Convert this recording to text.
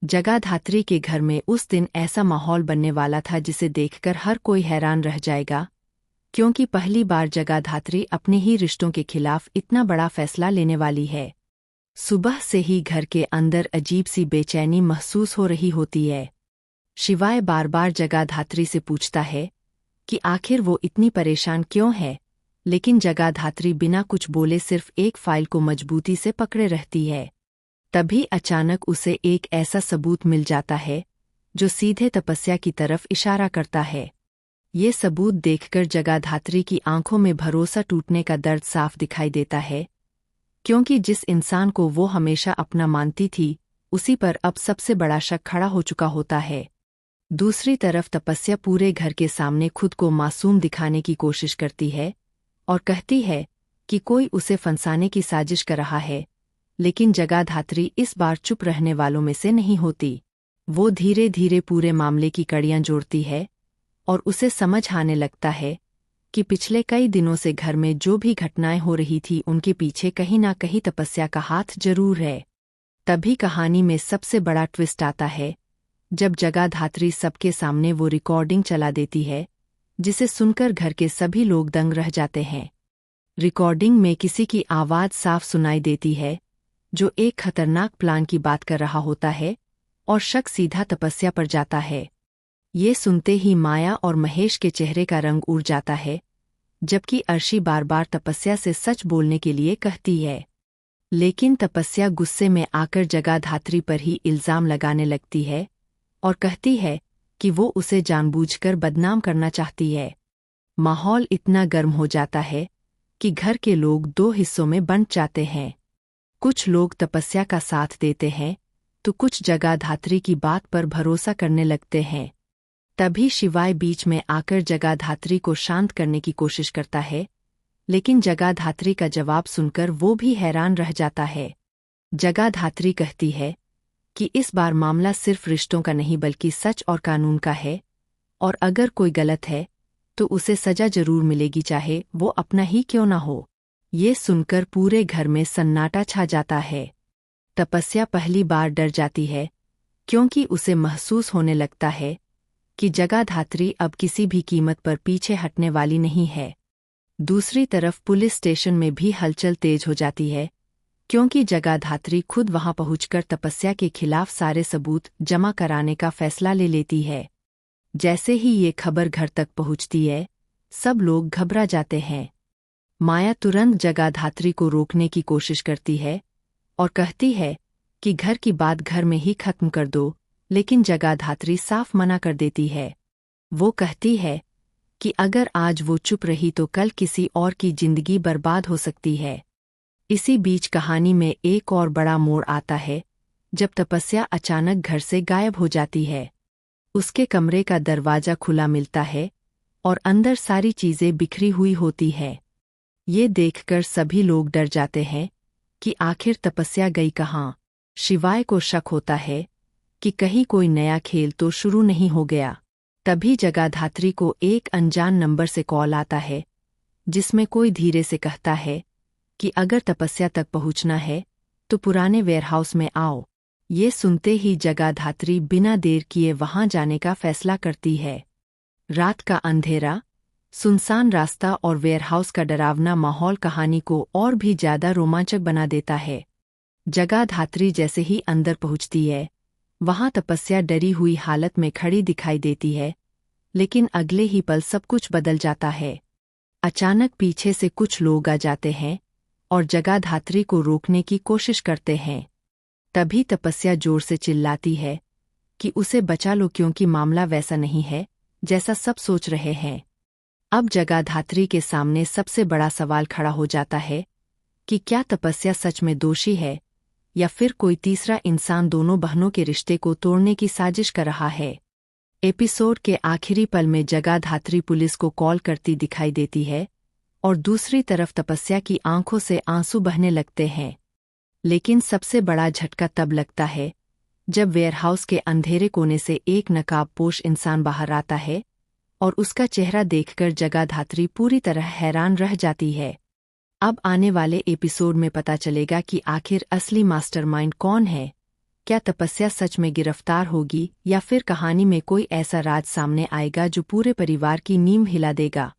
जगाधात्री के घर में उस दिन ऐसा माहौल बनने वाला था जिसे देखकर हर कोई हैरान रह जाएगा, क्योंकि पहली बार जगाधात्री अपने ही रिश्तों के खिलाफ इतना बड़ा फैसला लेने वाली है। सुबह से ही घर के अंदर अजीब सी बेचैनी महसूस हो रही होती है। शिवाय बार बार जगाधात्री से पूछता है कि आखिर वो इतनी परेशान क्यों है, लेकिन जगाधात्री बिना कुछ बोले सिर्फ एक फाइल को मजबूती से पकड़े रहती है। तभी अचानक उसे एक ऐसा सबूत मिल जाता है जो सीधे तपस्या की तरफ इशारा करता है। ये सबूत देखकर जगाधात्री की आंखों में भरोसा टूटने का दर्द साफ दिखाई देता है, क्योंकि जिस इंसान को वो हमेशा अपना मानती थी, उसी पर अब सबसे बड़ा शक खड़ा हो चुका होता है। दूसरी तरफ तपस्या पूरे घर के सामने खुद को मासूम दिखाने की कोशिश करती है और कहती है कि कोई उसे फंसाने की साजिश कर रहा है, लेकिन जगाधात्री इस बार चुप रहने वालों में से नहीं होती। वो धीरे धीरे पूरे मामले की कड़ियां जोड़ती है और उसे समझ आने लगता है कि पिछले कई दिनों से घर में जो भी घटनाएं हो रही थी उनके पीछे कहीं ना कहीं तपस्या का हाथ जरूर है। तभी कहानी में सबसे बड़ा ट्विस्ट आता है जब जगाधात्री सबके सामने वो रिकॉर्डिंग चला देती है, जिसे सुनकर घर के सभी लोग दंग रह जाते हैं। रिकॉर्डिंग में किसी की आवाज़ साफ सुनाई देती है जो एक खतरनाक प्लान की बात कर रहा होता है, और शक सीधा तपस्या पर जाता है। ये सुनते ही माया और महेश के चेहरे का रंग उड़ जाता है, जबकि अर्शी बार बार तपस्या से सच बोलने के लिए कहती है। लेकिन तपस्या गुस्से में आकर जगाधात्री पर ही इल्ज़ाम लगाने लगती है और कहती है कि वो उसे जानबूझकर बदनाम करना चाहती है। माहौल इतना गर्म हो जाता है कि घर के लोग दो हिस्सों में बंट जाते हैं। कुछ लोग तपस्या का साथ देते हैं तो कुछ जगाधात्री की बात पर भरोसा करने लगते हैं। तभी शिवाय बीच में आकर जगाधात्री को शांत करने की कोशिश करता है, लेकिन जगाधात्री का जवाब सुनकर वो भी हैरान रह जाता है। जगाधात्री कहती है कि इस बार मामला सिर्फ रिश्तों का नहीं बल्कि सच और कानून का है, और अगर कोई गलत है तो उसे सजा जरूर मिलेगी, चाहे वो अपना ही क्यों ना हो। ये सुनकर पूरे घर में सन्नाटा छा जाता है। तपस्या पहली बार डर जाती है, क्योंकि उसे महसूस होने लगता है कि जगाधात्री अब किसी भी कीमत पर पीछे हटने वाली नहीं है। दूसरी तरफ पुलिस स्टेशन में भी हलचल तेज हो जाती है, क्योंकि जगाधात्री खुद वहां पहुंचकर तपस्या के खिलाफ सारे सबूत जमा कराने का फैसला ले लेती है। जैसे ही ये खबर घर तक पहुंचती है, सब लोग घबरा जाते हैं। माया तुरंत जगाधात्री को रोकने की कोशिश करती है और कहती है कि घर की बात घर में ही खत्म कर दो, लेकिन जगाधात्री साफ मना कर देती है। वो कहती है कि अगर आज वो चुप रही तो कल किसी और की जिंदगी बर्बाद हो सकती है। इसी बीच कहानी में एक और बड़ा मोड़ आता है जब तपस्या अचानक घर से गायब हो जाती है। उसके कमरे का दरवाजा खुला मिलता है और अंदर सारी चीजें बिखरी हुई होती है। ये देखकर सभी लोग डर जाते हैं कि आखिर तपस्या गई कहाँ। शिवाय को शक होता है कि कहीं कोई नया खेल तो शुरू नहीं हो गया। तभी जगाधात्री को एक अनजान नंबर से कॉल आता है, जिसमें कोई धीरे से कहता है कि अगर तपस्या तक पहुंचना है तो पुराने वेयरहाउस में आओ। ये सुनते ही जगाधात्री बिना देर किए वहां जाने का फैसला करती है। रात का अंधेरा, सुनसान रास्ता और वेयरहाउस का डरावना माहौल कहानी को और भी ज्यादा रोमांचक बना देता है। जगाधात्री जैसे ही अंदर पहुंचती है, वहां तपस्या डरी हुई हालत में खड़ी दिखाई देती है, लेकिन अगले ही पल सब कुछ बदल जाता है। अचानक पीछे से कुछ लोग आ जाते हैं और जगाधात्री को रोकने की कोशिश करते हैं। तभी तपस्या जोर से चिल्लाती है कि उसे बचा लो, क्योंकि मामला वैसा नहीं है जैसा सब सोच रहे हैं। अब जगाधात्री के सामने सबसे बड़ा सवाल खड़ा हो जाता है कि क्या तपस्या सच में दोषी है या फिर कोई तीसरा इंसान दोनों बहनों के रिश्ते को तोड़ने की साजिश कर रहा है। एपिसोड के आखिरी पल में जगाधात्री पुलिस को कॉल करती दिखाई देती है और दूसरी तरफ तपस्या की आंखों से आंसू बहने लगते हैं। लेकिन सबसे बड़ा झटका तब लगता है जब वेयरहाउस के अंधेरे कोने से एक नकाबपोश इंसान बाहर आता है और उसका चेहरा देखकर जगाधात्री पूरी तरह हैरान रह जाती है। अब आने वाले एपिसोड में पता चलेगा कि आखिर असली मास्टरमाइंड कौन है क्या तपस्या सच में गिरफ्तार होगी या फिर कहानी में कोई ऐसा राज सामने आएगा जो पूरे परिवार की नींव हिला देगा।